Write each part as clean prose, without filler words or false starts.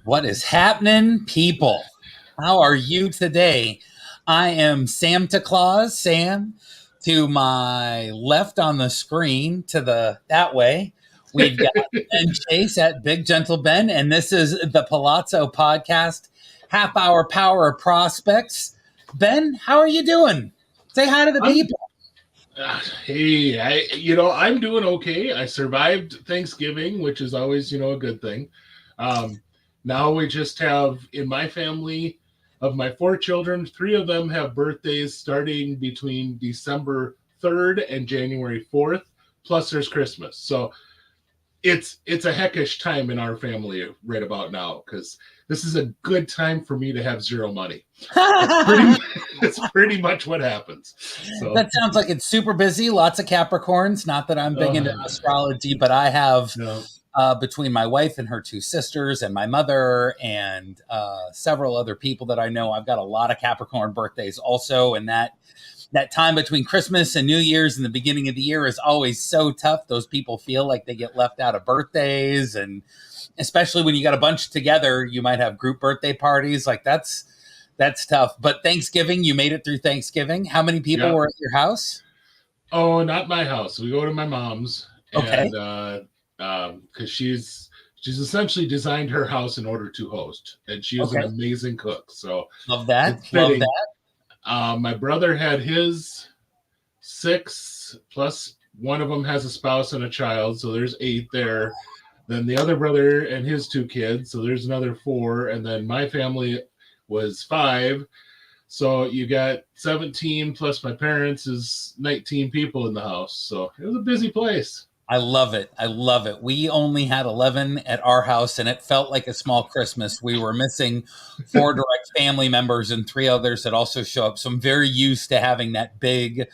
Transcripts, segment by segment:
What is happening, people? How are you today? I am Santa Claus, Sam. To my left on the screen, to the that way, we've got Ben Chase at Big Gentle Ben, and this is the Palazzo Podcast, Half Hour Power of Prospects. Ben, how are you doing? Say hi to the I'm, people. hey, I'm doing okay. I survived Thanksgiving, which is always, a good thing. Um, Now we just have in my family of my four children, three of them have birthdays starting between December 3rd and January 4th. Plus, there's Christmas. So it's a heckish time in our family right about now because this is a good time for me to have zero money. That's pretty much what happens. So That sounds like it's super busy. Lots of Capricorns. Not that I'm big into astrology, but I have no. between my wife and her two sisters and my mother and several other people that I know, I've got a lot of Capricorn birthdays also. And that time between Christmas and New Year's and the beginning of the year is always so tough. Those people feel like they get left out of birthdays, and especially when you got a bunch together, you might have group birthday parties. Like that's tough. But Thanksgiving, you made it through Thanksgiving. How many people were at your house? Oh, not my house. We go to my mom's, Okay. and because she's essentially designed her house in order to host, and she is an amazing cook. So Love that. it's Love fitting. that. My brother had his 6, plus one of them has a spouse and a child, so there's 8 there. Then the other brother and his 2 kids, so there's another 4, and then my family was 5. So you got 17 plus my parents is 19 people in the house. So it was a busy place. I love it. I love it. We only had 11 at our house, and it felt like a small Christmas. We were missing 4 direct family members and 3 others that also show up. So I'm very used to having that big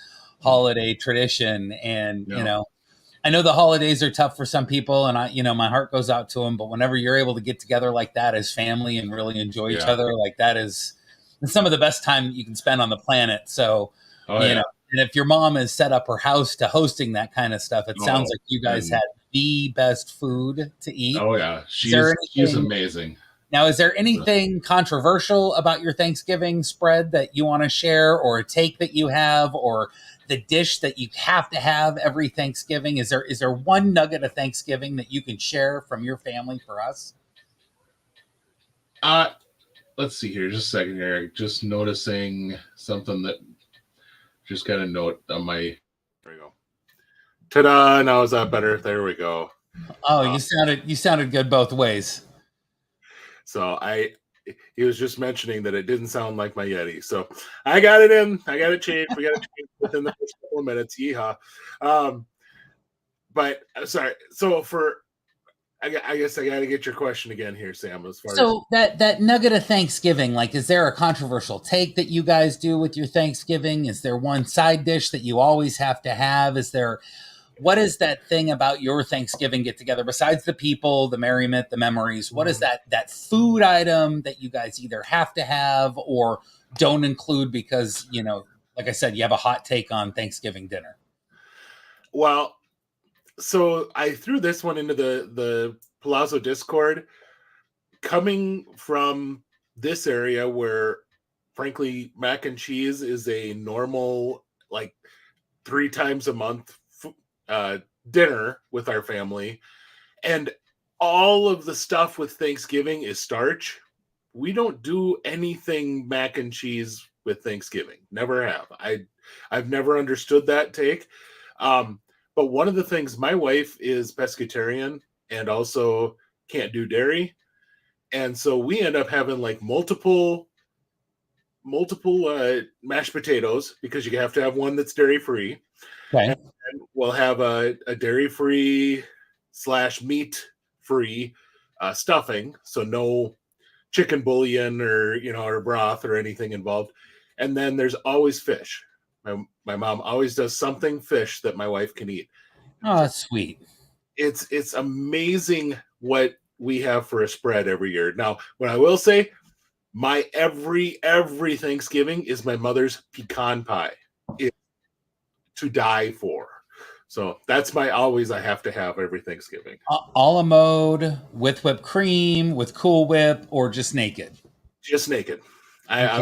holiday tradition. And, I know the holidays are tough for some people, and my heart goes out to them. But whenever you're able to get together like that as family and really enjoy each other, like that's some of the best time you can spend on the planet. So, and if your mom has set up her house to hosting that kind of stuff, it sounds like you guys had the best food to eat. Oh yeah, she's amazing. Now, is there anything controversial about your Thanksgiving spread that you want to share, or a take that you have, or the dish that you have to have every Thanksgiving? Is there one nugget of Thanksgiving that you can share from your family for us? Let's see here, just a second here. Just noticing something that just got a note on my. There we go. Ta-da! Now is that better? There we go. Oh, you sounded good both ways. So he was just mentioning that it didn't sound like my Yeti. So I got it in. I got it changed. We got it changed within the first couple of minutes. Yeehaw. But sorry. So I guess I got to get your question again here, Sam. That nugget of Thanksgiving, like, is there a controversial take that you guys do with your Thanksgiving? Is there one side dish that you always have to have? What is that thing about your Thanksgiving get together besides the people, the merriment, the memories? What is that food item that you guys either have to have or don't include because, like I said, you have a hot take on Thanksgiving dinner? Well, so I threw this one into the Palazzo Discord. Coming from this area where, frankly, mac and cheese is a normal, like 3 times a month dinner with our family, and all of the stuff with Thanksgiving is starch. We don't do anything mac and cheese with Thanksgiving. Never have. I've never understood that take. But one of the things, my wife is pescatarian and also can't do dairy. And so we end up having like multiple mashed potatoes because you have to have one that's dairy free. Okay. And we'll have a dairy free / meat free stuffing. So no chicken bouillon or broth or anything involved. And then there's always fish. My mom always does something fish that my wife can eat. Oh, that's sweet. It's amazing what we have for a spread every year. Now, what I will say, my every Thanksgiving is my mother's pecan pie. It's to die for. So that's my always I have to have every Thanksgiving. A la mode, with whipped cream, with Cool Whip, or just naked? Just naked. Okay.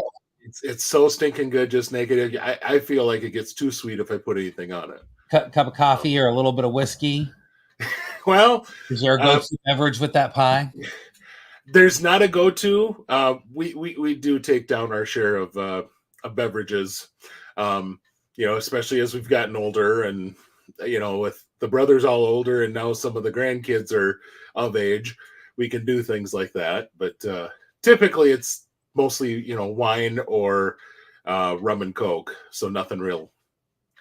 It's so stinking good just naked. I feel like it gets too sweet if I put anything on it. Cup of coffee or a little bit of whiskey? Well, Is there a go-to beverage with that pie? there's not a go-to. We do take down our share of beverages, especially as we've gotten older, and with the brothers all older, and now some of the grandkids are of age. We can do things like that, but typically it's mostly wine or rum and coke, so nothing real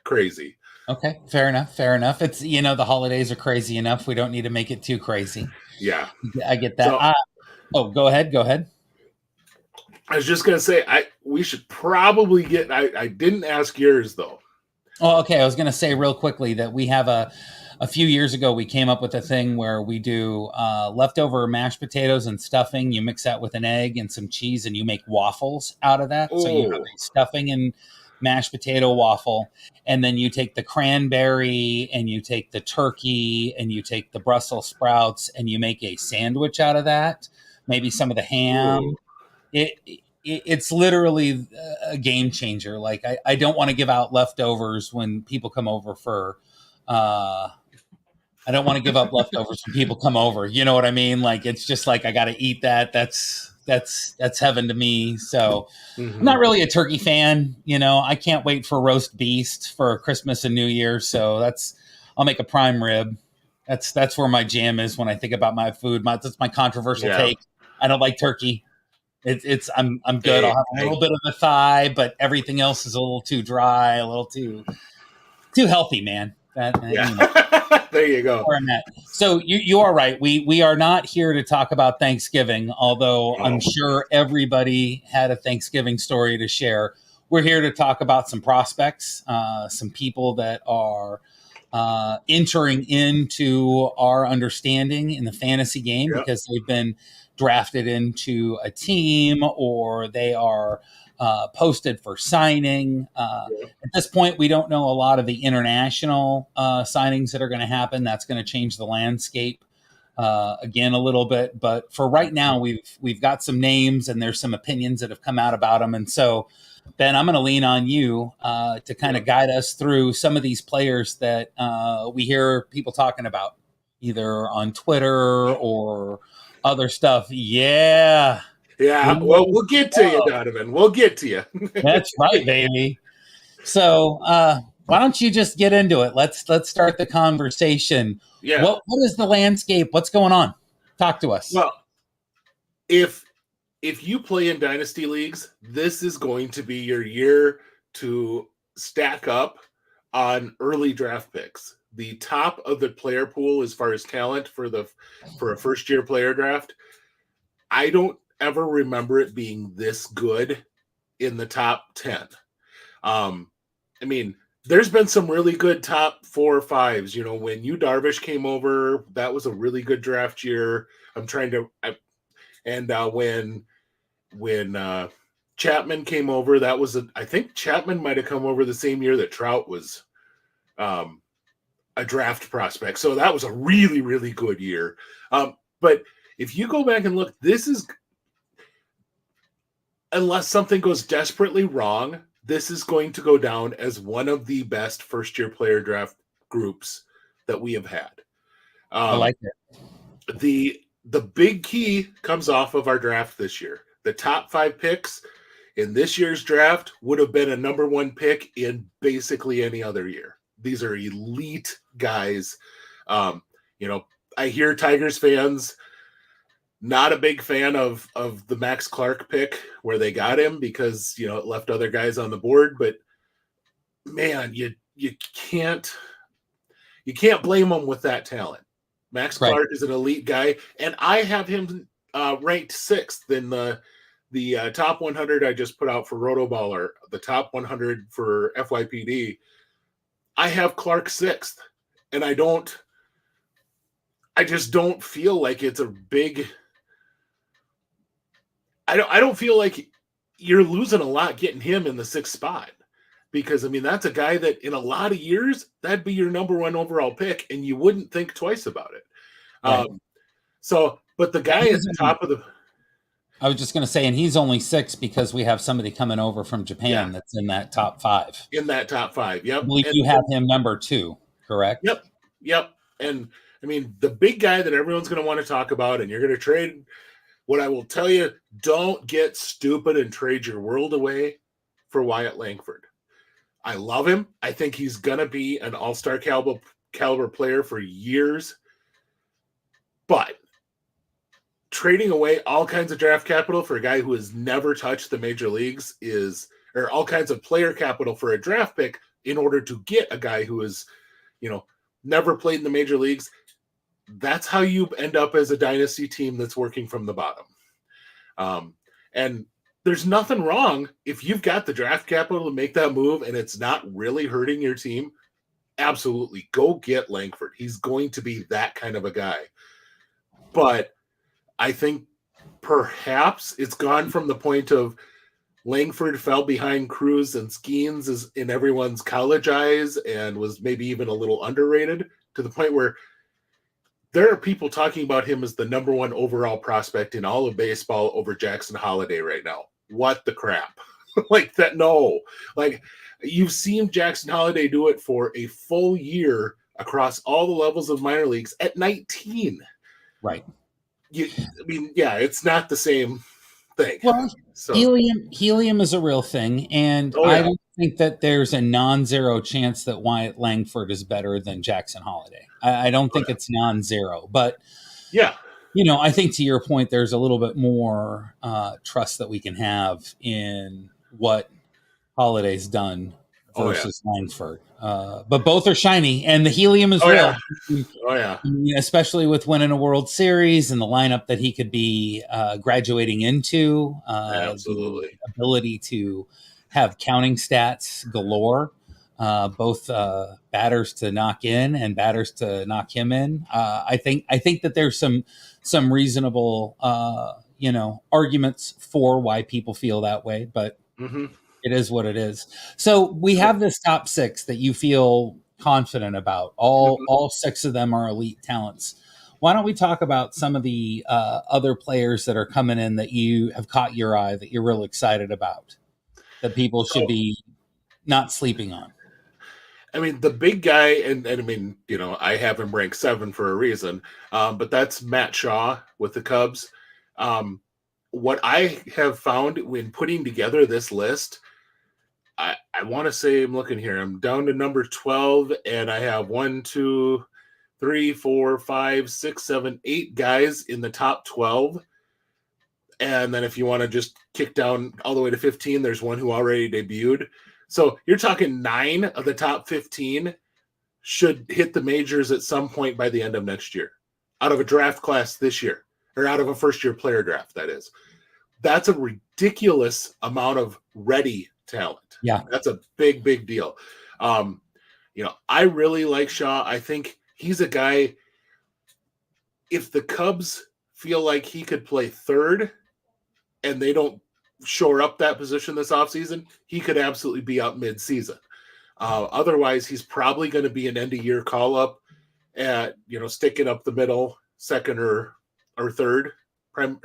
crazy. Okay, fair enough. Fair enough. It's the holidays are crazy enough. We don't need to make it too crazy. Yeah. I get that. So Oh, go ahead. Go ahead. I was just gonna say we should probably get. I didn't ask yours though. Oh, okay. I was going to say real quickly that we have a few years ago, we came up with a thing where we do leftover mashed potatoes and stuffing. You mix that with an egg and some cheese, and you make waffles out of that. So you have a stuffing and mashed potato waffle, and then you take the cranberry and you take the turkey and you take the Brussels sprouts and you make a sandwich out of that. Maybe some of the ham. It's literally a game changer. Like I don't want to give out leftovers when people come over for. I don't want to give up leftovers when people come over. You know what I mean? Like it's just like I got to eat that. That's heaven to me. So I'm not really a turkey fan. I can't wait for roast beast for Christmas and New Year. So I'll make a prime rib. That's where my jam is when I think about my food. That's my controversial take. I don't like turkey. I'm good. I'll have a little bit of the thigh, but everything else is a little too dry, a little too healthy, man. There you go. So you are right. We are not here to talk about Thanksgiving, although I'm sure everybody had a Thanksgiving story to share. We're here to talk about some prospects, some people that are entering into our understanding in the fantasy game because they've been drafted into a team or they are posted for signing. At this point, we don't know a lot of the international signings that are going to happen. That's going to change the landscape again a little bit. But for right now, we've got some names and there's some opinions that have come out about them. And so, Ben, I'm going to lean on you to kind of guide us through some of these players that we hear people talking about, either on Twitter or other stuff. Yeah. Well, we'll get to you, Donovan. We'll get to you. That's right, baby. So why don't you just get into it? Let's start the conversation. Yeah. What is the landscape? What's going on? Talk to us. Well, if you play in dynasty leagues, this is going to be your year to stack up on early draft picks. The top of the player pool as far as talent for a first year player draft, I don't ever remember it being this good in the top 10. I mean, there's been some really good top 4 or 5s. When Darvish came over, that was a really good draft year. When Chapman came over, that was I think Chapman might have come over the same year that Trout was a draft prospect. So that was a really, really good year. But if you go back and look, this is, unless something goes desperately wrong, this is going to go down as one of the best first-year player draft groups that we have had. I like it. The big key comes off of our draft this year. The top 5 picks in this year's draft would have been a number 1 pick in basically any other year. These are elite guys. I hear Tigers fans not a big fan of the Max Clark pick where they got him because it left other guys on the board. But man, you can't blame him with that talent. Max Clark is an elite guy, and I have him ranked 6th in the top 100 I just put out for Rotoballer, the top 100 for Fypd. I have Clark 6th, and I just don't feel like it's a big. I don't feel like you're losing a lot getting him in the 6th spot. because I mean that's a guy that in a lot of years that'd be your number one overall pick, and you wouldn't think twice about it. Right. But the guy at the top of the, I was just going to say, and he's only 6 because we have somebody coming over from Japan that's in that top 5. In that top 5, yep. I believe you have him number 2, correct? Yep. And I mean, the big guy that everyone's going to want to talk about, and you're going to trade. What I will tell you, don't get stupid and trade your world away for Wyatt Langford. I love him. I think he's going to be an all-star caliber player for years. But trading away all kinds of draft capital for a guy who has never touched the major leagues or all kinds of player capital for a draft pick in order to get a guy who is, never played in the major leagues. That's how you end up as a dynasty team that's working from the bottom. And there's nothing wrong if you've got the draft capital to make that move and it's not really hurting your team. Absolutely. Go get Langford. He's going to be that kind of a guy. But I think perhaps it's gone from the point of Langford fell behind Cruz and Skeens in everyone's college eyes and was maybe even a little underrated to the point where there are people talking about him as the number one overall prospect in all of baseball over Jackson Holliday right now. What the crap? Like that? No. Like you've seen Jackson Holliday do it for a full year across all the levels of minor leagues at 19. Right. It's not the same thing. Well, so helium is a real thing, and I don't think that there's a non-zero chance that Wyatt Langford is better than Jackson Holliday. I don't think it's non-zero, but I think to your point, there's a little bit more trust that we can have in what Holliday's done versus Langford. But both are shiny, and the helium is real. I mean, especially with winning a World Series and the lineup that he could be graduating into. Absolutely. The ability to have counting stats galore, both batters to knock in and batters to knock him in. I think that there's some reasonable arguments for why people feel that way, but it is what it is. So we have this top 6 that you feel confident about. All 6 of them are elite talents. Why don't we talk about some of the other players that are coming in that you have caught your eye, that you're real excited about, that people should be not sleeping on? I mean, the big guy, and I mean, I have him ranked 7 for a reason, but that's Matt Shaw with the Cubs. What I have found when putting together this list, I want to say, I'm looking here, I'm down to number 12, and I have 1, 2, 3, 4, 5, 6, 7, 8 guys in the top 12. And then if you want to just kick down all the way to 15, there's one who already debuted. So you're talking 9 of the top 15 should hit the majors at some point by the end of next year, out of a draft class this year, or out of a first-year player draft, that is. That's a ridiculous amount of ready talent. Yeah. That's a big, big deal. I really like Shaw. I think he's a guy, if the Cubs feel like he could play third and they don't shore up that position this offseason, he could absolutely be out mid-season. Otherwise, he's probably going to be an end-of-year call-up at, sticking up the middle, second or third,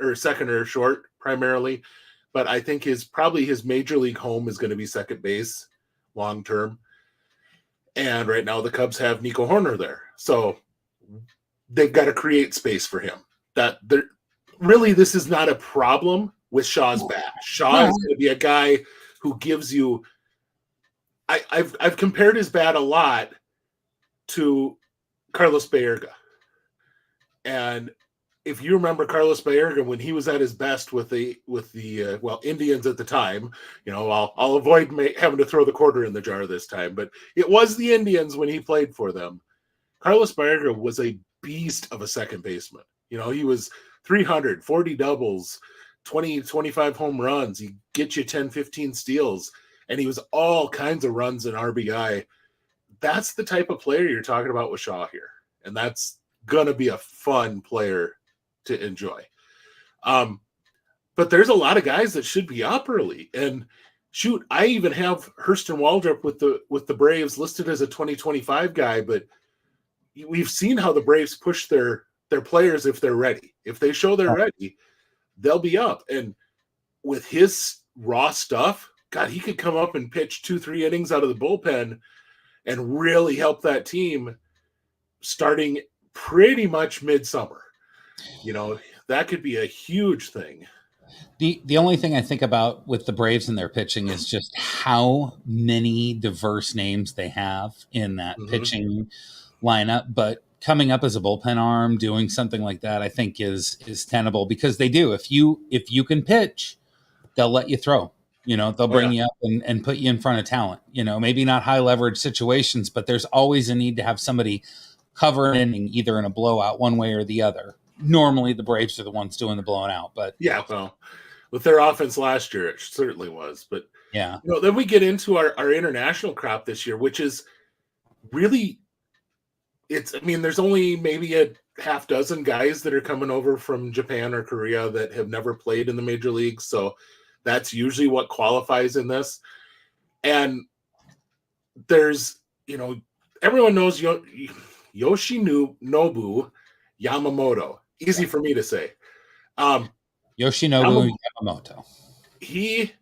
or second or short primarily. But I think his major league home is going to be second base long-term. And right now the Cubs have Nico Horner there. So they've got to create space for him. This is not a problem with Shaw's bat. Shaw is going to be a guy who gives you – I've compared his bat a lot to Carlos Baerga. And if you remember Carlos Baerga when he was at his best with the Indians at the time, I'll avoid having to throw the quarter in the jar this time, but it was the Indians when he played for them. Carlos Baerga was a beast of a second baseman. He was 300, 40 doubles, 20, 25 home runs. He get you 10, 15 steals, and he was all kinds of runs and RBI. That's the type of player you're talking about with Shaw here, and that's going to be a fun player to enjoy. But there's a lot of guys that should be up early, and shoot, I even have Hurston Waldrop with the Braves listed as a 2025 guy, but we've seen how the Braves push their players if they're ready. If they show they're ready, they'll be up. And with his raw stuff, God, he could come up and pitch 2-3 innings out of the bullpen and really help that team starting pretty much midsummer. That could be a huge thing. The only thing I think about with the Braves and their pitching is just how many diverse names they have in that pitching lineup. But coming up as a bullpen arm, doing something like that, I think is tenable, because they do. If you can pitch, they'll let you throw. They'll bring you up and put you in front of talent. Maybe not high leverage situations, but there's always a need to have somebody cover an inning, either in a blowout one way or the other. Normally the Braves are the ones doing the blowing out, but yeah, well, with their offense last year, it certainly was. But yeah, then we get into our international crop this year, which is really, there's only maybe a half dozen guys that are coming over from Japan or Korea that have never played in the major leagues. So that's usually what qualifies in this. And there's, everyone knows Yoshinobu Yamamoto. Easy for me to say. Yoshinobu Yamamoto. He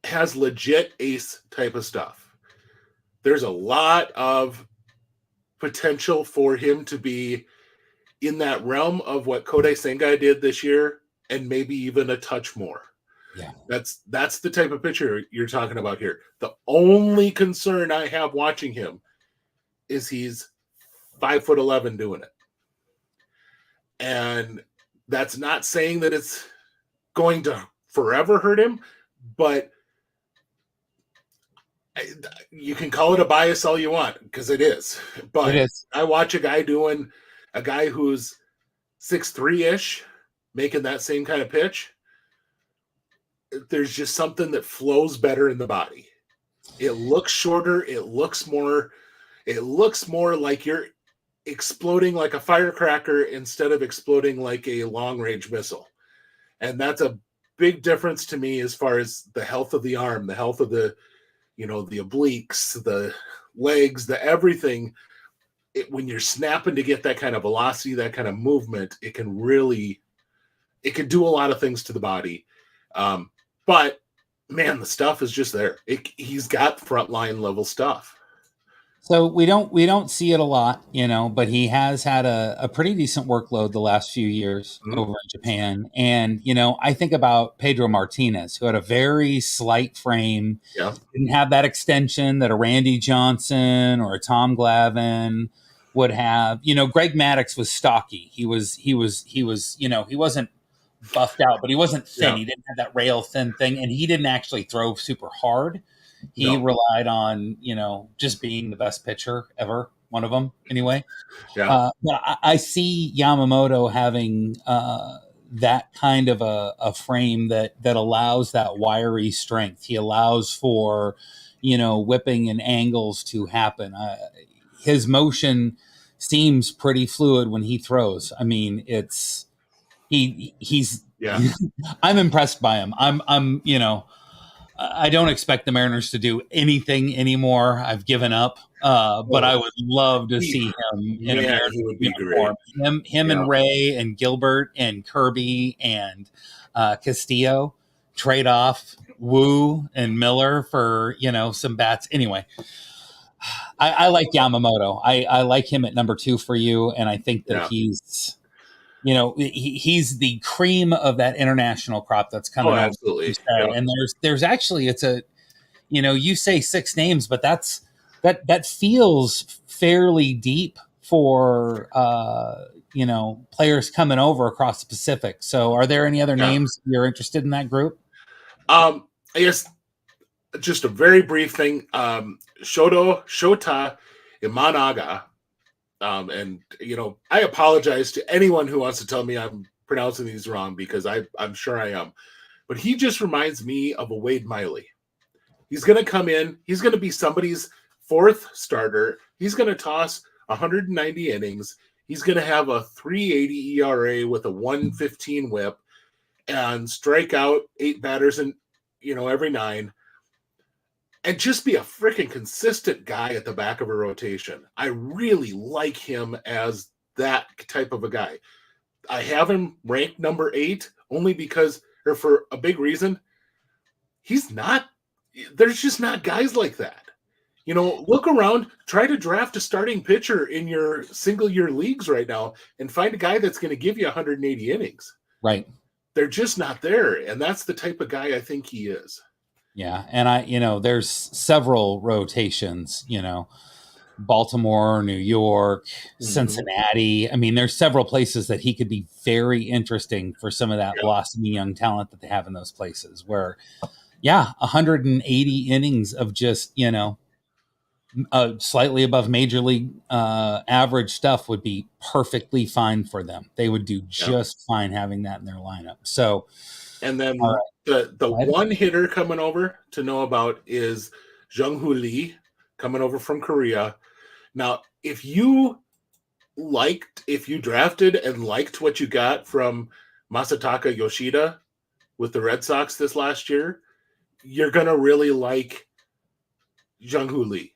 has legit ace type of stuff. There's a lot of potential for him to be in that realm of what Kodai Sengai did this year, and maybe even a touch more. Yeah. That's the type of pitcher you're talking about here. The only concern I have watching him is he's 5'11" doing it. And that's not saying that it's going to forever hurt him, but you can call it a bias all you want, because it is. But it is. I watch a guy who's 6'3" making that same kind of pitch. There's just something that flows better in the body. It looks shorter. It looks more like you're exploding like a firecracker instead of exploding like a long-range missile. And that's a big difference to me as far as the health of the arm, the health of the obliques, the legs, the everything. When you're snapping to get that kind of velocity, that kind of movement, it can do a lot of things to the body. But man, the stuff is just there. He's got frontline level stuff. So we don't see it a lot, but he has had a pretty decent workload the last few years over in Japan. And, I think about Pedro Martinez, who had a very slight frame, didn't have that extension that a Randy Johnson or a Tom Glavine would have. Greg Maddux was stocky. He wasn't buffed out, but he wasn't thin. Yeah. He didn't have that rail thin thing, and he didn't actually throw super hard. He relied on, just being the best pitcher ever, one of them anyway. Yeah. But I see Yamamoto having that kind of a frame that allows that wiry strength. He allows for, whipping and angles to happen. His motion seems pretty fluid when he throws. I mean, he's I'm impressed by him. I'm I don't expect the Mariners to do anything anymore. I've given up, but I would love to see him in a Mariners uniform. Him and Ray and Gilbert and Kirby and Castillo trade off Wu and Miller for some bats. Anyway, I like Yamamoto. I like him at number 2 for you, and I think that he's. He's the cream of that international crop that's coming out. Absolutely. And there's actually, it's a, you say 6 names, but that feels fairly deep for, players coming over across the Pacific. So are there any other names you're interested in that group? I guess just a very brief thing. Shota Imanaga. And I apologize to anyone who wants to tell me I'm pronouncing these wrong, because I'm sure I am. But he just reminds me of a Wade Miley. He's going to come in. He's going to be somebody's 4th starter. He's going to toss 190 innings. He's going to have a 3.80 ERA with a 1.15 WHIP and strike out 8 batters and every 9. and just be a freaking consistent guy at the back of a rotation. I really like him as that type of a guy. I have him ranked number 8 only because, or for a big reason, there's just not guys like that. Look around, try to draft a starting pitcher in your single year leagues right now and find a guy that's going to give you 180 innings. Right. They're just not there. And that's the type of guy I think he is. Yeah. And there's several rotations, Baltimore, New York, Cincinnati. I mean, there's several places that he could be very interesting for some of that blossoming young talent that they have in those places where, 180 innings of just, slightly above major league average stuff would be perfectly fine for them. They would do just fine having that in their lineup. So, and then the one hitter coming over to know about is Jung-Hoo Lee coming over from Korea. Now, if you drafted and liked what you got from Masataka Yoshida with the Red Sox this last year, you're going to really like Jung-Hoo Lee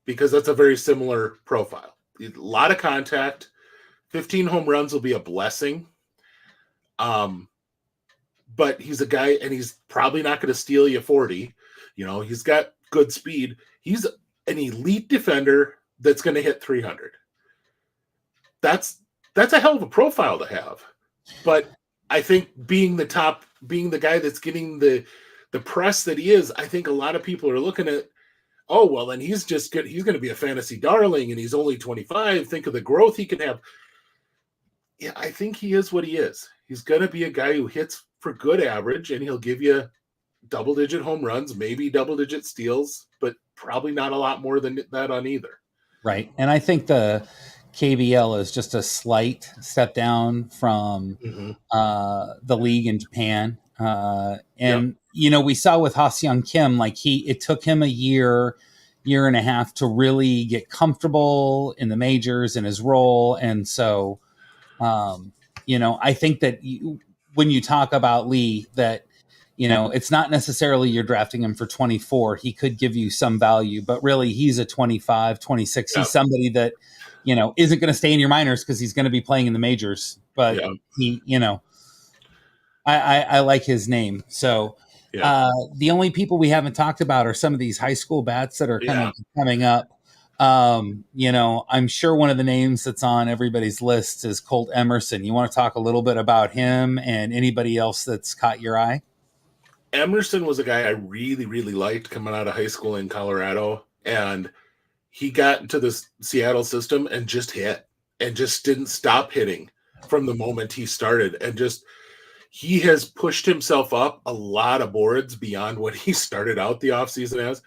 because that's a very similar profile. A lot of contact. 15 home runs will be a blessing. But he's a guy, and he's probably not going to steal you 40. He's got good speed. He's an elite defender that's going to hit 300. That's a hell of a profile to have. But I think being the guy that's getting the press that he is, I think a lot of people are looking at, oh, well, then he's just good. He's going to be a fantasy darling, and he's only 25. Think of the growth he can have. Yeah, I think he is what he is. He's going to be a guy who hits for good average, and he'll give you double-digit home runs, maybe double-digit steals, but probably not a lot more than that on either. Right. And I think the KBL is just a slight step down from the league in Japan. We saw with Ha-Seong Kim, it took him a year and a half to really get comfortable in the majors in his role. And so, I think that when you talk about Lee, that, it's not necessarily you're drafting him for 24. He could give you some value, but really he's a 25, 26. He's somebody that, isn't going to stay in your minors because he's going to be playing in the majors. But he, I like his name. So the only people we haven't talked about are some of these high school bats that are kind of coming up. I'm sure one of the names that's on everybody's list is Colt Emerson. You want to talk a little bit about him and anybody else that's caught your eye? Emerson was a guy I really, really liked coming out of high school in Colorado, and he got into the Seattle system and just hit and just didn't stop hitting from the moment he started. And he has pushed himself up a lot of boards beyond what he started out the offseason as.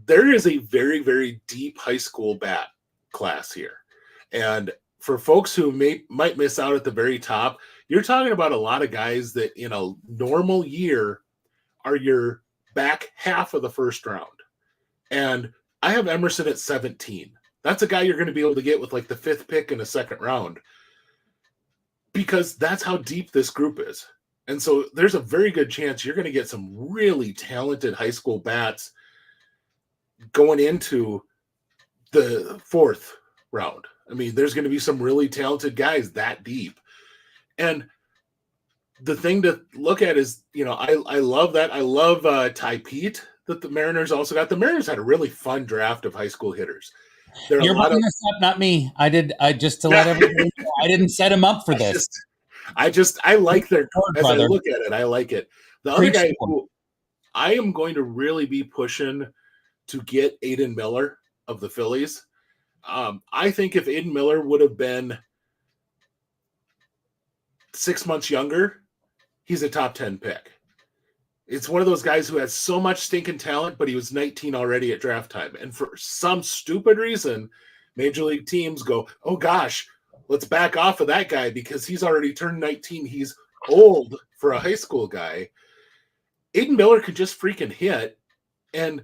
There is a very, very deep high school bat class here. And for folks who might miss out at the very top, you're talking about a lot of guys that in a normal year are your back half of the first round. And I have Emerson at 17. That's a guy you're going to be able to get with the 5th pick in the second round because that's how deep this group is. And so there's a very good chance you're going to get some really talented high school bats going into the 4th round. I mean, there's going to be some really talented guys that deep. And the thing to look at is, I love that. I love Ty Pete that the Mariners also got. The Mariners had a really fun draft of high school hitters. You're bringing this up, not me. I just to let everybody know, I didn't set him up for this. I like their as I look at it, I like it. The other guy who I am going to really be pushing to get Aiden Miller of the Phillies. I think if Aiden Miller would have been 6 months younger, he's a top 10 pick. It's one of those guys who has so much stinking talent, but he was 19 already at draft time. And for some stupid reason, major league teams go, oh gosh, let's back off of that guy because he's already turned 19. He's old for a high school guy. Aiden Miller could just freaking hit. And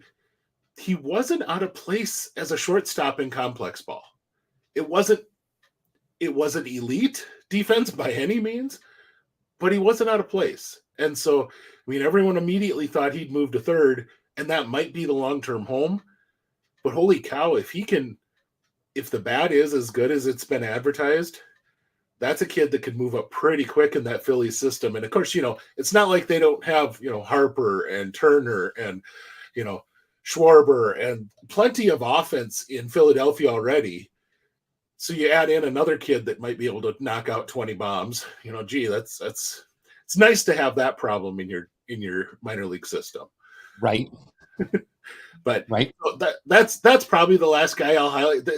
he wasn't out of place as a shortstop in complex ball. It wasn't elite defense by any means, but he wasn't out of place. And so, I mean, everyone immediately thought he'd move to third, and that might be the long-term home. But holy cow, if the bat is as good as it's been advertised, that's a kid that could move up pretty quick in that Phillies system. And of course, it's not like they don't have, Harper and Turner and, Schwarber and plenty of offense in Philadelphia already. So you add in another kid that might be able to knock out 20 bombs. That's it's nice to have that problem in your minor league system. Right. But right. That's probably the last guy I'll highlight.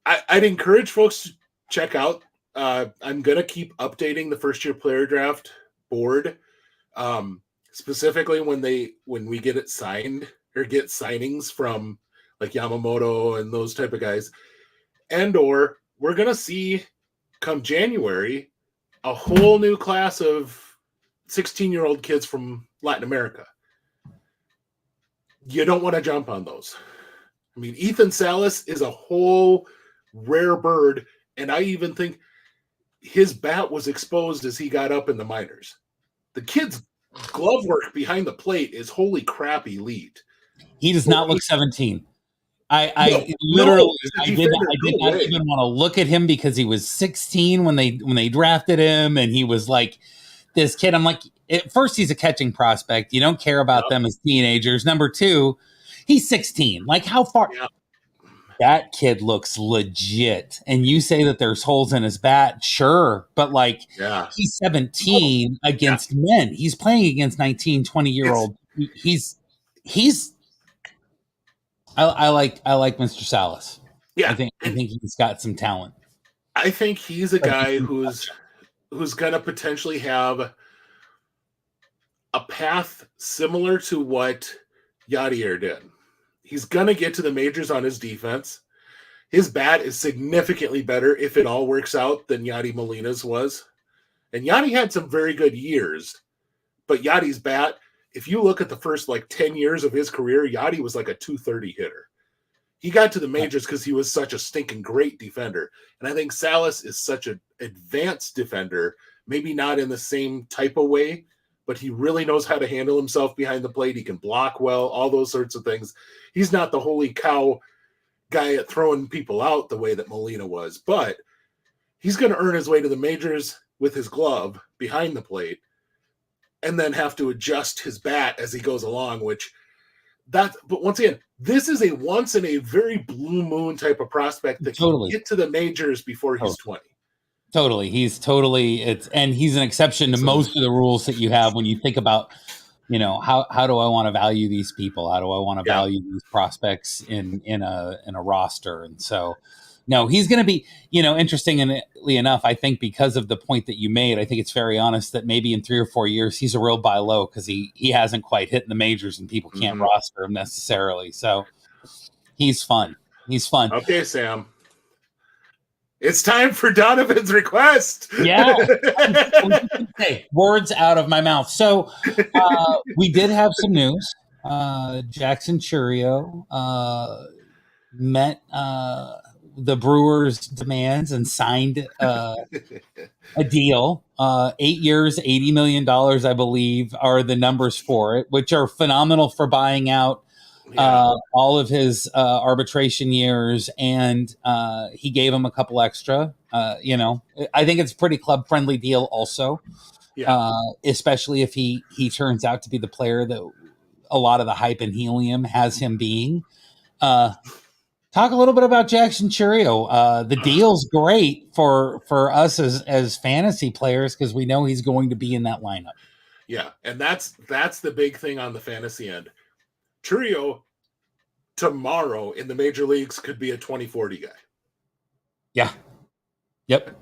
I'd encourage folks to check out. I'm going to keep updating the first year player draft board, specifically when we get it signed or get signings from like Yamamoto and those type of guys. Or we're going to see come January a whole new class of 16-year-old kids from Latin America. You don't want to jump on those. I mean, Ethan Salas is a whole rare bird, and I even think his bat was exposed as he got up in the minors. The kid's glove work behind the plate is holy crap elite. He does not look 17. I literally did not even want to look at him because he was 16 when they drafted him, and he was like this kid. I'm like, at first, he's a catching prospect. You don't care about them as teenagers. Number two, he's 16. Like, how far? Yep. That kid looks legit. And you say that there's holes in his bat, sure. But, he's 17 against men. He's playing against 19, 20-year-old. I like Mr. Salas. Yeah. I think he's got some talent. I think he's a guy who's going to potentially have a path similar to what Yadier did. He's going to get to the majors on his defense. His bat is significantly better, if it all works out, than Yadi Molina's was. And Yadi had some very good years. But Yadi's bat, if you look at the first 10 years of his career, Yadi was like a 230 hitter. He got to the majors because he was such a stinking great defender. And I think Salas is such an advanced defender, maybe not in the same type of way, but he really knows how to handle himself behind the plate. He can block well, all those sorts of things. He's not the holy cow guy at throwing people out the way that Molina was, but he's going to earn his way to the majors with his glove behind the plate and then have to adjust his bat as he goes along, but once again, this is a once in a very blue moon type of prospect that can get to the majors before he's 20. Totally. He's an exception to most of the rules that you have when you think about, how do I want to value these people? How do I want to value these prospects in a roster? And so, no, he's going to be, interestingly enough, I think because of the point that you made, I think it's very honest that maybe in 3 or 4 years, he's a real buy low because he hasn't quite hit the majors and people can't roster him necessarily. So he's fun. He's fun. Okay, Sam. It's time for Donovan's request. Yeah. Hey, words out of my mouth. So we did have some news. Jackson Chourio met the Brewers' demands and signed a deal. 8 years, $80 million, I believe, are the numbers for it, which are phenomenal for buying out all of his arbitration years, and he gave him a couple extra. I think it's a pretty club friendly deal also, especially if he turns out to be the player that a lot of the hype and helium has him being. Talk a little bit about Jackson Chourio. The deal's great for us as fantasy players because we know he's going to be in that lineup. Yeah, and that's the big thing on the fantasy end. Chourio tomorrow in the major leagues could be a 2040 guy. Yeah. Yep.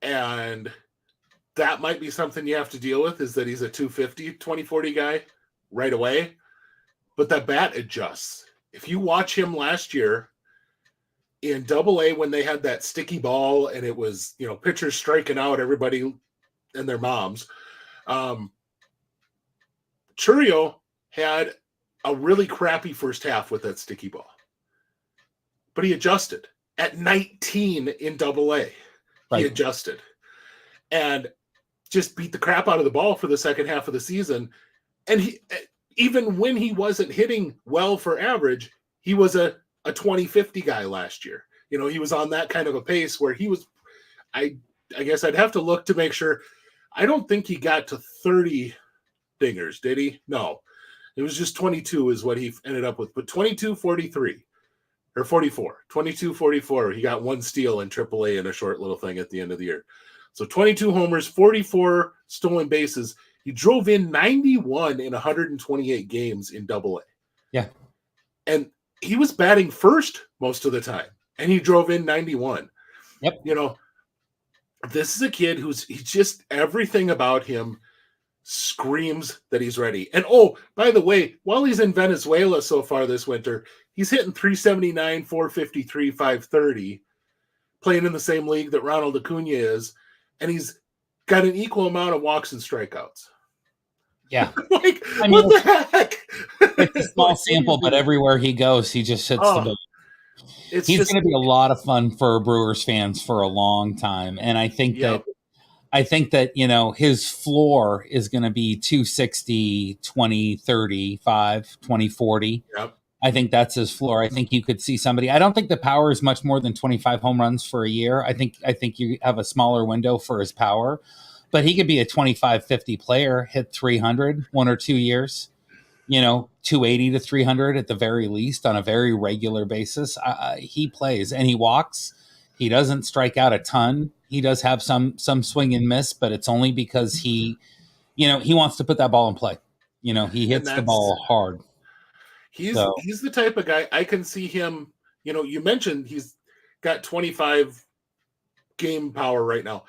And that might be something you have to deal with, is that he's a 250, 2040 guy right away. But that bat adjusts. If you watch him last year in Double-A when they had that sticky ball and it was, pitchers striking out everybody and their moms, Chourio had a really crappy first half with that sticky ball. But he adjusted. At 19 in AA, he adjusted. And just beat the crap out of the ball for the second half of the season. And he, even when he wasn't hitting well for average, he was a 20-50 guy last year. You know, he was on that kind of a pace where he was, I guess I'd have to look to make sure. I don't think he got to 30 dingers, did he? No. It was just 22 is what he ended up with. But 22-43 or 44. 22-44. He got one steal in AAA in a short little thing at the end of the year. So 22 homers, 44 stolen bases. He drove in 91 in 128 games in AA. Yeah. And he was batting first most of the time. And he drove in 91. Yep. You know, this is a kid he's just, everything about him screams that he's ready. And oh, by the way, while he's in Venezuela so far this winter, he's hitting 379, 453, 530, playing in the same league that Ronald Acuna is. And he's got an equal amount of walks and strikeouts. Yeah. Like, I mean, what the heck? It's a small sample, but everywhere he goes, he just hits the ball. He's going to be a lot of fun for Brewers fans for a long time. And I think that, you know, his floor is going to be 260, 20, 35, 20, 40. Yep. I think that's his floor. I think you could see somebody. I don't think the power is much more than 25 home runs for a year. I think you have a smaller window for his power, but he could be a 25-50 player, hit 300 1 or 2 years, you know, 280 to 300 at the very least on a very regular basis. He plays and he walks. He doesn't strike out a ton. He does have some swing and miss, but it's only because he wants to put that ball in play. You know, he hits the ball hard. He's the type of guy I can see him. You know, you mentioned he's got 25 game power right now.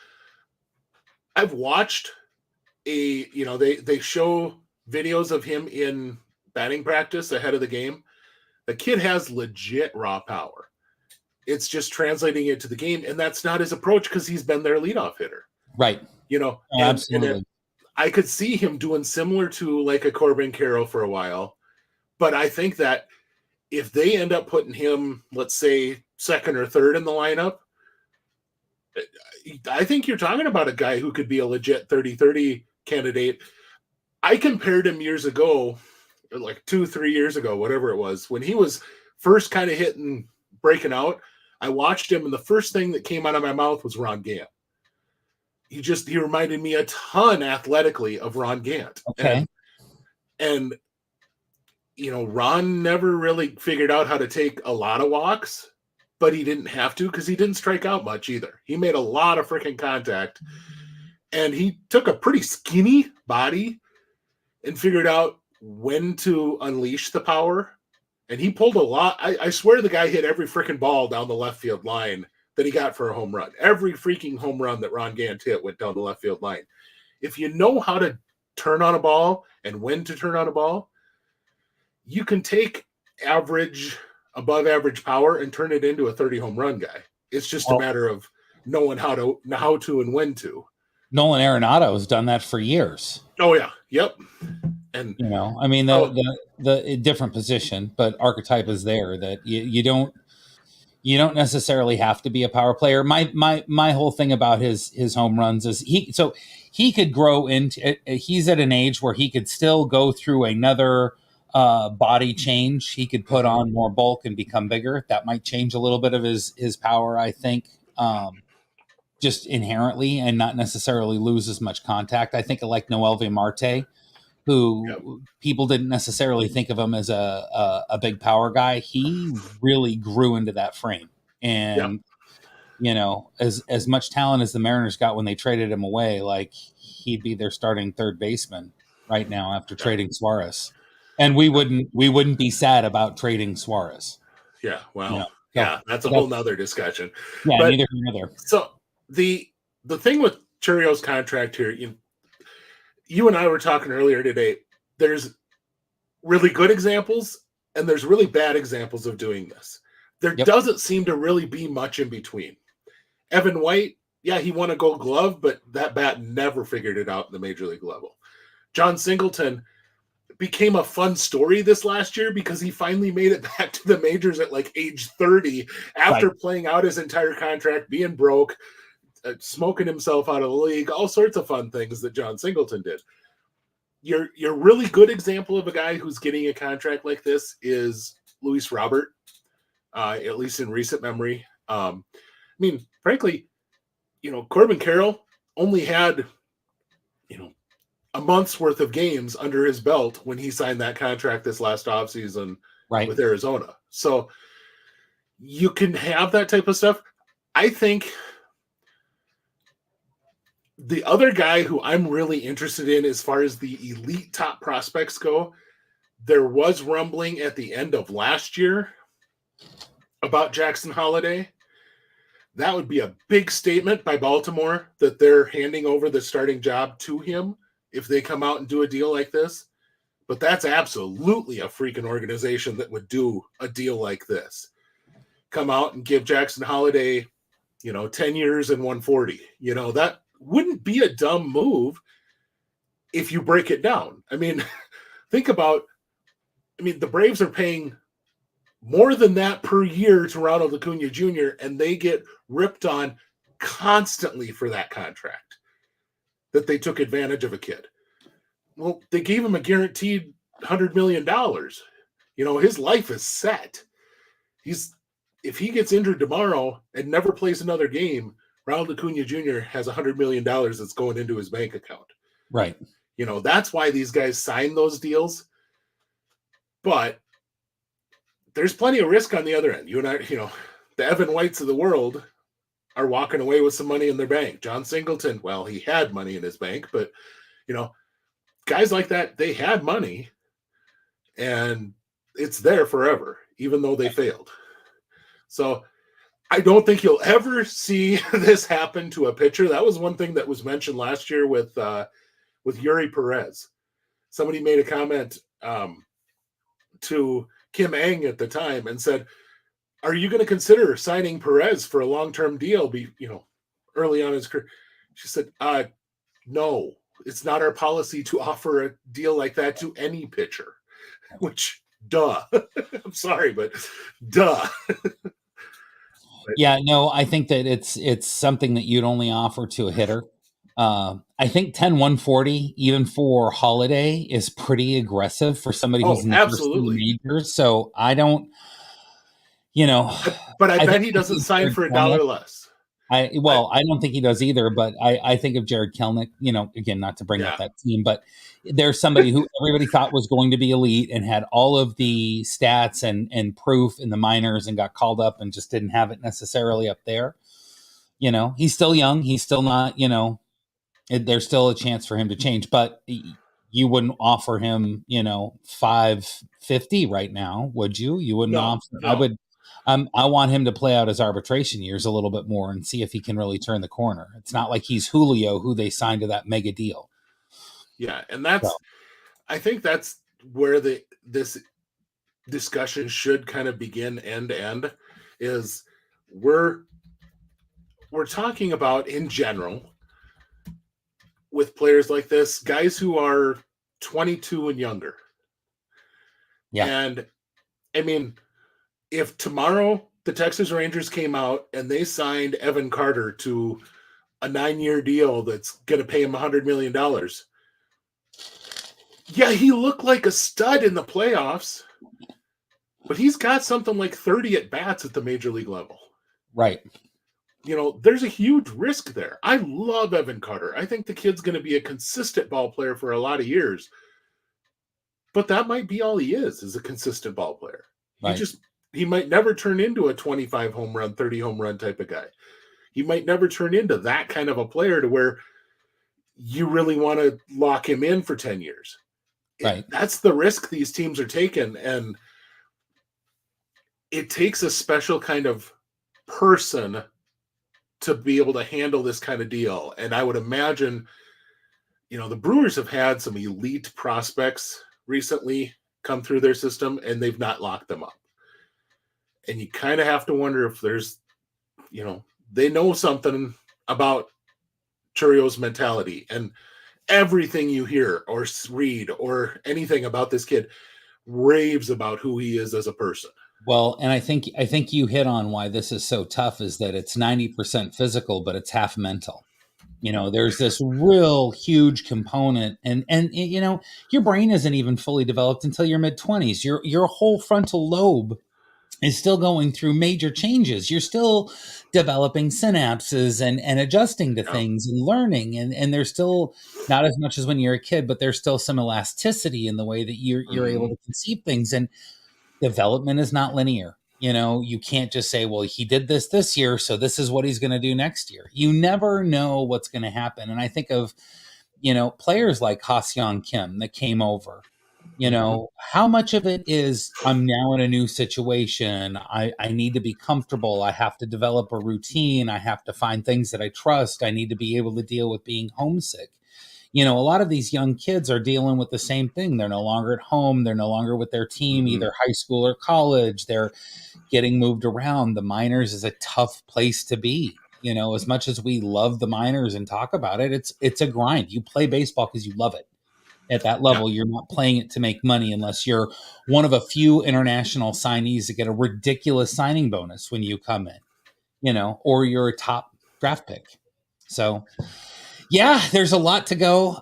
I've watched they show videos of him in batting practice ahead of the game. The kid has legit raw power. It's just translating it to the game, and that's not his approach because he's been their leadoff hitter. Right. You know, absolutely. I could see him doing similar to like a Corbin Carroll for a while. But I think that if they end up putting him, let's say, second or third in the lineup, I think you're talking about a guy who could be a legit 30-30 candidate. I compared him years ago, like 2-3 years ago, whatever it was, when he was first kind of hitting, breaking out. I watched him, and the first thing that came out of my mouth was Ron Gant. He reminded me a ton athletically of Ron Gant. Okay. And you know, Ron never really figured out how to take a lot of walks, but he didn't have to because he didn't strike out much either. He made a lot of freaking contact, and he took a pretty skinny body and figured out when to unleash the power. And he pulled a lot. I swear the guy hit every freaking ball down the left field line that he got for a home run. Every freaking home run that Ron Gant hit went down the left field line. If you know how to turn on a ball and when to turn on a ball, you can take above average power and turn it into a 30 home run guy. It's just a matter of knowing how to and when to. Nolan Arenado has done that for years. Oh yeah. Yep. And you know, I mean the different position, but archetype is there that you don't necessarily have to be a power player. My whole thing about his home runs is he could grow into. He's at an age where he could still go through another body change. He could put on more bulk and become bigger. That might change a little bit of his power, I think, just inherently, and not necessarily lose as much contact. I think like Noelvi Marte, who people didn't necessarily think of him as a big power guy. He really grew into that frame. And, you know, as much talent as the Mariners got when they traded him away, like he'd be their starting third baseman right now after trading Suarez. And we wouldn't be sad about trading Suarez. Yeah. Well, you know? yeah, that's a whole nother discussion. Yeah, but, neither here nor there. So the thing with Chourio's contract here, you and I were talking earlier today, there's really good examples and there's really bad examples of doing this. There doesn't seem to really be much in between. Evan White, yeah, he won a Gold Glove, but that bat never figured it out in the major league level. John Singleton, became a fun story this last year because he finally made it back to the majors at like age 30 after playing out his entire contract, being broke, smoking himself out of the league, all sorts of fun things that John Singleton did. Your really good example of a guy who's getting a contract like this is Luis Robert, at least in recent memory. I mean, frankly, Corbin Carroll only had, a month's worth of games under his belt when he signed that contract this last offseason with Arizona. So you can have that type of stuff. I think the other guy who I'm really interested in as far as the elite top prospects go, there was rumbling at the end of last year about Jackson Holliday. That would be a big statement by Baltimore that they're handing over the starting job to him if they come out and do a deal like this. But that's absolutely a freaking organization that would do a deal like this. Come out and give Jackson Holliday, 10 years and 140. That wouldn't be a dumb move if you break it down. I mean, think about, the Braves are paying more than that per year to Ronald Acuna Jr., and they get ripped on constantly for that contract, that they took advantage of a kid. Well, they gave him a guaranteed $100 million. His life is set. If he gets injured tomorrow and never plays another game, Ronald Acuna Jr. has $100 million that's going into his bank account. Right. That's why these guys sign those deals. But there's plenty of risk on the other end. You and I, the Evan Whites of the world are walking away with some money in their bank. John Singleton, well, he had money in his bank, but, guys like that, they had money and it's there forever, even though they failed. So I don't think you'll ever see this happen to a pitcher. That was one thing that was mentioned last year with Yuri Perez. Somebody made a comment to Kim Ng at the time and said, are you going to consider signing Perez for a long-term deal, early on in his career? She said, no, it's not our policy to offer a deal like that to any pitcher, which, duh. I'm sorry, but duh. Yeah, no, I think that it's something that you'd only offer to a hitter. I think 10-140, even for Holiday, is pretty aggressive for somebody who's never seen the majors. So I don't, But I bet he doesn't sign for $1 less. I don't think he does either, but I think of Jared Kelnick, again, not to bring up that team, but there's somebody who everybody thought was going to be elite and had all of the stats and proof in the minors and got called up and just didn't have it necessarily up there. He's still young. He's still not, there's still a chance for him to change, but you wouldn't offer him, $550 right now, would you? You wouldn't offer. No. I would. I want him to play out his arbitration years a little bit more and see if he can really turn the corner. It's not like he's Julio, who they signed to that mega deal. Yeah, and I think that's where this discussion should kind of begin and end. Is we're talking about in general with players like this, guys who are 22 and younger. Yeah, and I mean, if tomorrow the Texas Rangers came out and they signed Evan Carter to a 9-year deal that's going to pay him $100 million, yeah, he looked like a stud in the playoffs, but he's got something like 30 at-bats at the major league level. Right. There's a huge risk there. I love Evan Carter. I think the kid's going to be a consistent ball player for a lot of years, but that might be all he is a consistent ball player. Right. He might never turn into a 25 home run, 30 home run type of guy. He might never turn into that kind of a player to where you really want to lock him in for 10 years. Right. That's the risk these teams are taking. And it takes a special kind of person to be able to handle this kind of deal. And I would imagine, the Brewers have had some elite prospects recently come through their system and they've not locked them up. And you kind of have to wonder if there's, they know something about Chourio's mentality. And everything you hear or read or anything about this kid raves about who he is as a person. Well, and I think you hit on why this is so tough is that it's 90% physical, but it's half mental. There's this real huge component, and your brain isn't even fully developed until your mid-20s. Your whole frontal lobe is still going through major changes. You're still developing synapses and adjusting to things and learning, and there's still not as much as when you're a kid, but there's still some elasticity in the way that you're able to conceive things. And development is not linear. You can't just say, well, he did this year, so this is what he's going to do next year. You never know what's going to happen. And I think of, players like Ha-Seong Kim that came over. How much of it is I'm now in a new situation. I need to be comfortable. I have to develop a routine. I have to find things that I trust. I need to be able to deal with being homesick. A lot of these young kids are dealing with the same thing. They're no longer at home. They're no longer with their team, either high school or college. They're getting moved around. The minors is a tough place to be. As much as we love the minors and talk about it, it's a grind. You play baseball because you love it. At that level, you're not playing it to make money unless you're one of a few international signees that get a ridiculous signing bonus when you come in, or you're a top draft pick. So yeah, there's a lot to go.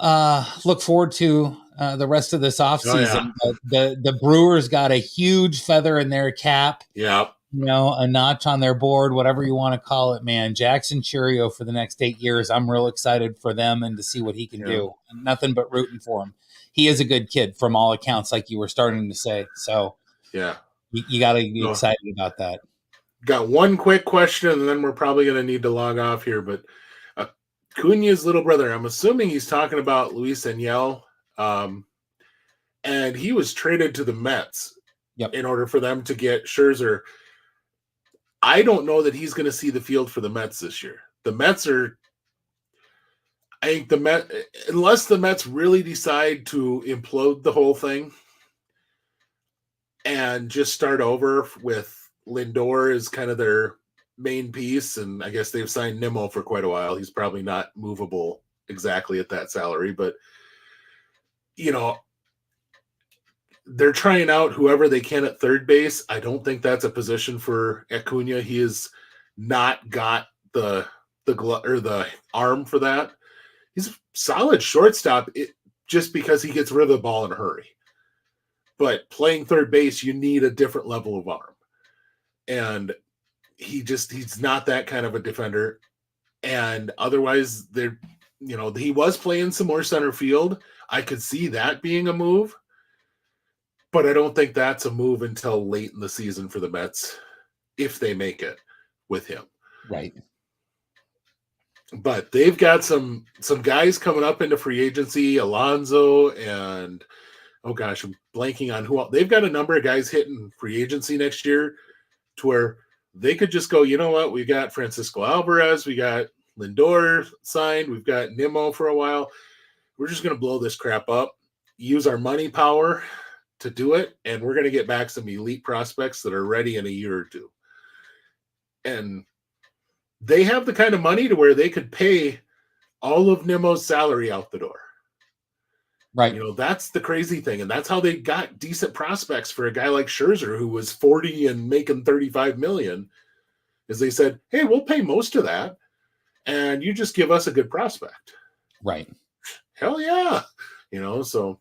Look forward to the rest of this offseason. The Brewers got a huge feather in their cap. Yeah. A notch on their board, whatever you want to call it, man. Jackson Chourio for the next 8 years. I'm real excited for them and to see what he can do. Nothing but rooting for him. He is a good kid from all accounts, like you were starting to say. So yeah, you got to be excited about that. Got one quick question, and then we're probably going to need to log off here. But Acuña's little brother, I'm assuming he's talking about Luis Angel, and he was traded to the Mets in order for them to get Scherzer. I don't know that he's going to see the field for the Mets this year. The Mets are, I think unless the Mets really decide to implode the whole thing and just start over with Lindor as kind of their main piece, and I guess they've signed Nimmo for quite a while. He's probably not movable exactly at that salary, but they're trying out whoever they can at third base. I don't think that's a position for Acuña. He has not got the glove or the arm for that. He's a solid shortstop just because he gets rid of the ball in a hurry. But playing third base, you need a different level of arm. And he's not that kind of a defender. And otherwise, he was playing some more center field. I could see that being a move. But I don't think that's a move until late in the season for the Mets, if they make it with him. Right. But they've got some guys coming up into free agency, Alonso and, oh gosh, I'm blanking on who else. They've got a number of guys hitting free agency next year to where they could just go, you know what, we got Francisco Alvarez, we got Lindor signed, we've got Nimmo for a while. We're just going to blow this crap up, use our money power to do it, and we're going to get back some elite prospects that are ready in a year or two. And they have the kind of money to where they could pay all of Nimmo's salary out the door. Right. That's the crazy thing. And that's how they got decent prospects for a guy like Scherzer, who was 40 and making 35 million, is they said, hey, we'll pay most of that. And you just give us a good prospect. Right. Hell yeah. So,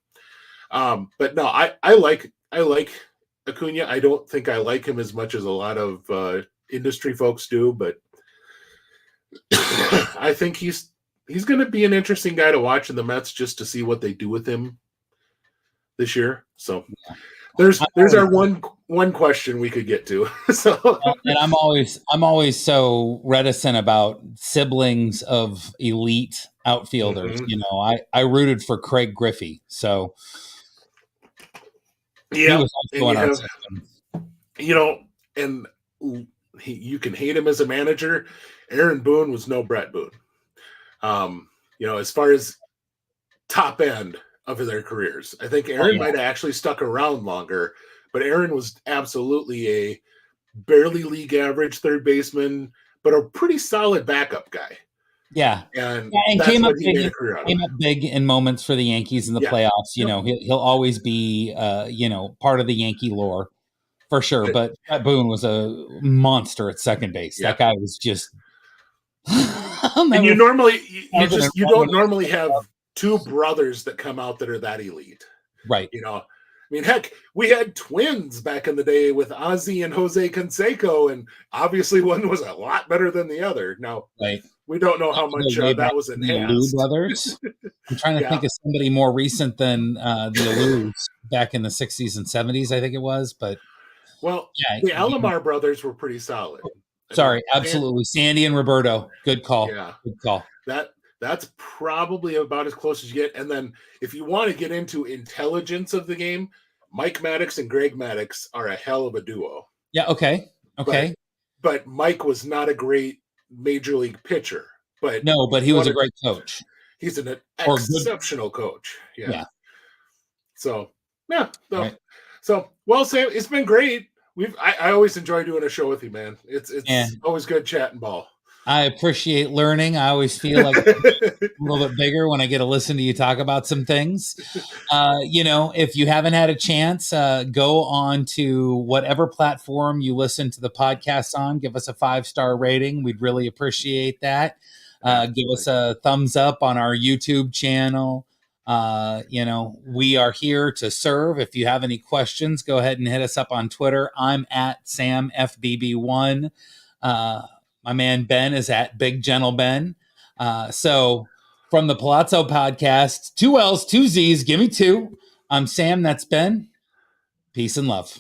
but no, I like Acuña. I don't think I like him as much as a lot of industry folks do, but I think he's going to be an interesting guy to watch in the Mets just to see what they do with him this year. So there's our one question we could get to. So and I'm always so reticent about siblings of elite outfielders. I rooted for Craig Griffey, so yeah, he was also on our system. And you can hate him as a manager. Aaron Boone was no Brett Boone. As far as top end of their careers, I think Aaron might have actually stuck around longer, but Aaron was absolutely a barely league average third baseman, but a pretty solid backup guy. Yeah. And Yeah, and that's what he made a career out of. came up big in moments for the Yankees in the Yeah. playoffs. You Yep. know, he'll always be, part of the Yankee lore for sure. But Brett Boone was a monster at second base. Yeah. That guy was just. And you normally you don't normally have Club. two brothers that come out that are that elite. Right. You know, I mean, heck, we had twins back in the day with Ozzy and Jose Canseco, and obviously one was a lot better than the other. Now, Right. we don't know how much that was The Alou enhanced. brothers. I'm trying to think of somebody more recent than the Alous back in the 60s and 70s, I think it was. But well, the Alomar brothers were pretty solid. Sorry, absolutely. Sandy and Roberto. Good call. Yeah. Good call. That's probably about as close as you get. And then if you want to get into intelligence of the game, Mike Maddox and Greg Maddox are a hell of a duo. Yeah, okay. Okay. But Mike was not a great major league pitcher. But he was a great coach. He's an exceptional coach. Yeah. So, yeah. So, right. So, well, Sam, it's been great. I always enjoy doing a show with you, man. It's always good chatting ball. I appreciate learning. I always feel like a little bit bigger when I get to listen to you talk about some things. If you haven't had a chance, go on to whatever platform you listen to the podcast on. Give us a 5-star rating. We'd really appreciate that. Give us a thumbs up on our YouTube channel. We are here to serve. If you have any questions, go ahead and hit us up on Twitter. I'm at SamFBB1. My man Ben is at Big Gentle Ben. So from the Palazzo Podcast, 2 L's, 2 Z's, give me 2. I'm Sam, that's Ben. Peace and love.